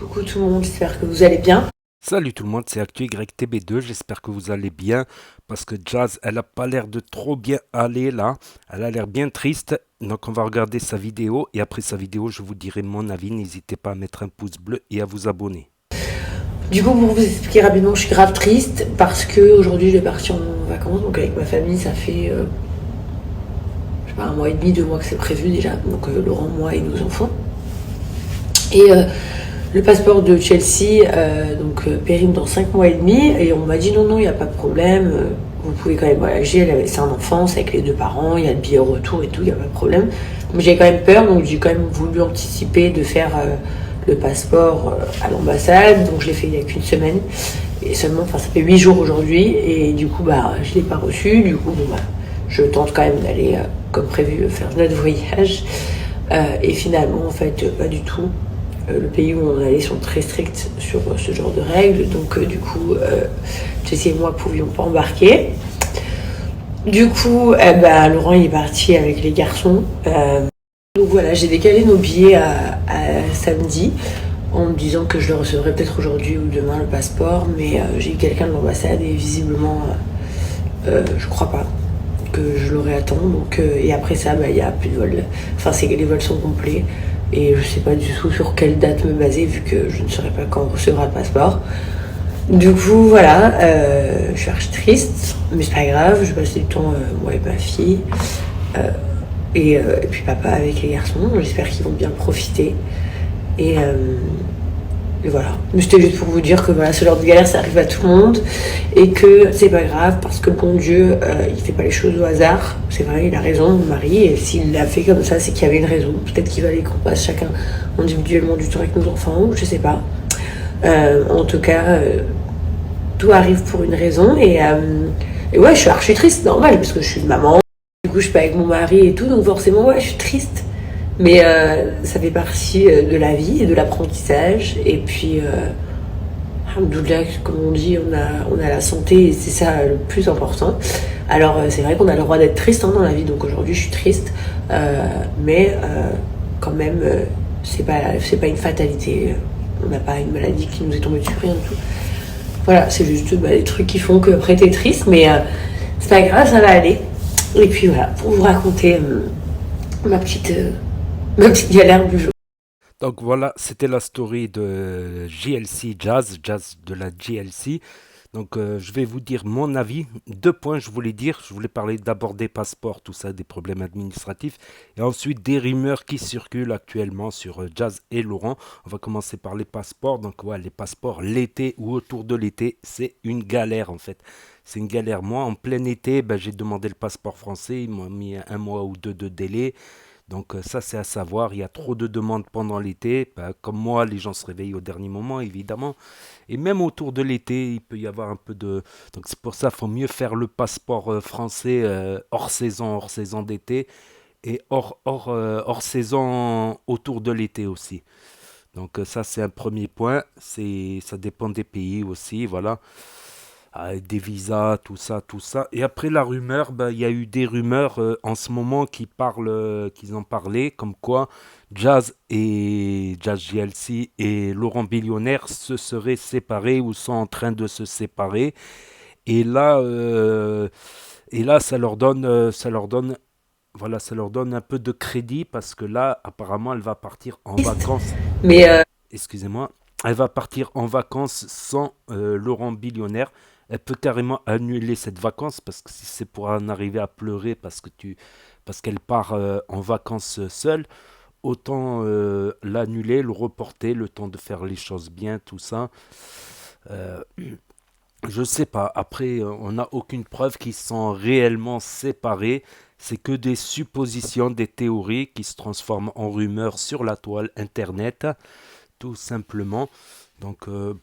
Coucou tout le monde, j'espère que vous allez bien. Salut tout le monde, c'est ActuYTB2, j'espère que vous allez bien, parce que Jazz, elle a pas l'air de trop bien aller là, elle a l'air bien triste, donc on va regarder sa vidéo, et après sa vidéo, je vous dirai mon avis, n'hésitez pas à mettre un pouce bleu et à vous abonner. Du coup, pour vous expliquer rapidement, je suis grave triste parce que aujourd'hui je vais partir en vacances, donc avec ma famille, ça fait je sais pas, un mois et demi, 2 mois que c'est prévu déjà, donc Laurent, moi et nos enfants. Et le passeport de Chelsea, périme dans 5 mois et demi, et on m'a dit non, non, il n'y a pas de problème, vous pouvez quand même voyager, c'est un enfant, c'est avec les deux parents, il y a le billet au retour et tout, il n'y a pas de problème. Mais j'ai quand même peur, donc j'ai quand même voulu anticiper de faire le passeport à l'ambassade, donc je l'ai fait il n'y a qu'une semaine, et seulement, enfin ça fait 8 jours aujourd'hui, et du coup je ne l'ai pas reçu, du coup je tente quand même d'aller comme prévu faire notre voyage, et finalement en fait pas du tout. Le pays où on allait sont très stricts sur ce genre de règles, donc Jessie et moi ne pouvions pas embarquer. Du coup, Laurent il est parti avec les garçons. Donc voilà, j'ai décalé nos billets à samedi en me disant que je le recevrais peut-être aujourd'hui ou demain le passeport, mais j'ai eu quelqu'un de l'ambassade et visiblement, je crois pas que je l'aurai à temps. Donc, et après ça, il n'y a plus de vol. Enfin, les vols sont complets. Et je sais pas du tout sur quelle date me baser vu que je ne saurais pas quand on recevra le passeport. Du coup, voilà, je suis archi triste, mais c'est pas grave, je passe du temps, moi et ma fille, et puis papa avec les garçons, j'espère qu'ils vont bien profiter. Et, euh, et voilà. Mais c'était juste pour vous dire que voilà, ce genre de galère, ça arrive à tout le monde et que c'est pas grave parce que bon Dieu, il fait pas les choses au hasard. C'est vrai, il a raison, mon mari, et s'il l'a fait comme ça, c'est qu'il y avait une raison. Peut-être qu'il fallait qu'on passe chacun individuellement du temps avec nos enfants, je sais pas. En tout cas, tout arrive pour une raison et ouais, je suis archi triste, normal, parce que je suis une maman. Du coup, je suis pas avec mon mari et tout, donc forcément, ouais, je suis triste. Mais ça fait partie de la vie et de l'apprentissage. Et puis, alhamdoulilah, comme on dit, on a la santé et c'est ça le plus important. Alors, c'est vrai qu'on a le droit d'être triste dans la vie. Donc aujourd'hui, je suis triste. Mais quand même, c'est pas une fatalité. On n'a pas une maladie qui nous est tombée dessus, rien du tout. Voilà, c'est juste des trucs qui font que après t'es triste. Mais c'est pas grave, ça va aller. Et puis voilà, pour vous raconter ma petite, euh, ma petite galère du jour. Donc voilà, c'était la story de JLC Jazz, Jazz de la JLC. Donc je vais vous dire mon avis. 2 points, je voulais dire. Je voulais parler d'abord des passeports, tout ça, des problèmes administratifs. Et ensuite des rumeurs qui circulent actuellement sur Jazz et Laurent. On va commencer par les passeports. Donc ouais, les passeports l'été ou autour de l'été, c'est une galère en fait. C'est une galère. Moi, en plein été, j'ai demandé le passeport français. Ils m'ont mis 1 mois ou 2 de délai. Donc ça, c'est à savoir, il y a trop de demandes pendant l'été. Comme moi, les gens se réveillent au dernier moment, évidemment. Et même autour de l'été, il peut y avoir un peu de... Donc c'est pour ça qu'il faut mieux faire le passeport français hors saison d'été, et hors saison autour de l'été aussi. Donc ça, c'est un premier point. Ça dépend des pays aussi, voilà. Des visas, tout ça, tout ça. Et après la rumeur, il y a eu des rumeurs en ce moment qu'ils en parlaient, comme quoi Jazz GLC et Laurent Billionnaire se seraient séparés ou sont en train de se séparer. Et là, euh, et là, voilà, ça leur donne un peu de crédit parce que là, apparemment, elle va partir en vacances. Mais Excusez-moi, elle va partir en vacances sans Laurent Billionnaire. Elle peut carrément annuler cette vacance parce que si c'est pour en arriver à pleurer parce qu'elle part en vacances seule, autant l'annuler, le reporter, le temps de faire les choses bien, tout ça. Euh, je sais pas. Après, on n'a aucune preuve qu'ils sont réellement séparés. C'est que des suppositions, des théories qui se transforment en rumeurs sur la toile internet, tout simplement. Donc, je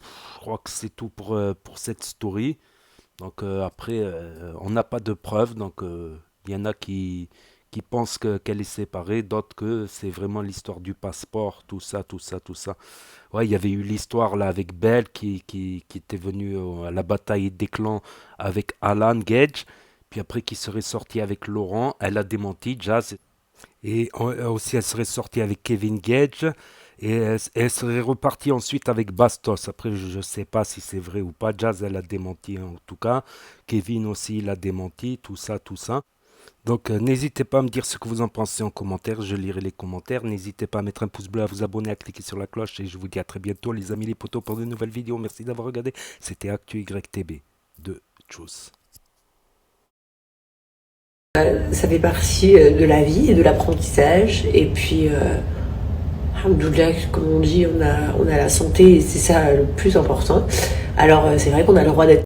crois que c'est tout pour cette story. Donc, après, on n'a pas de preuves. Donc, il y en a qui pensent qu'elle est séparée, d'autres que c'est vraiment l'histoire du passeport, tout ça, tout ça, tout ça. Ouais, il y avait eu l'histoire là avec Belle qui était venue à la bataille des clans avec Alan Gage, puis après qui serait sorti avec Laurent. Elle a démenti Jazz. Et aussi, elle serait sortie avec Kevin Gage. Et elle serait repartie ensuite avec Bastos. Après, je ne sais pas si c'est vrai ou pas. Jazz, elle a démenti en tout cas. Kevin aussi, il a démenti. Tout ça, tout ça. Donc, n'hésitez pas à me dire ce que vous en pensez en commentaire. Je lirai les commentaires. N'hésitez pas à mettre un pouce bleu, à vous abonner, à cliquer sur la cloche. Et je vous dis à très bientôt, les amis, les potos, pour de nouvelles vidéos. Merci d'avoir regardé. C'était ActuYTB de Tchuss. Ça fait partie de la vie et de l'apprentissage. Et puis, alhamdoulilah, comme on dit, on a la santé et c'est ça le plus important. Alors, c'est vrai qu'on a le droit d'être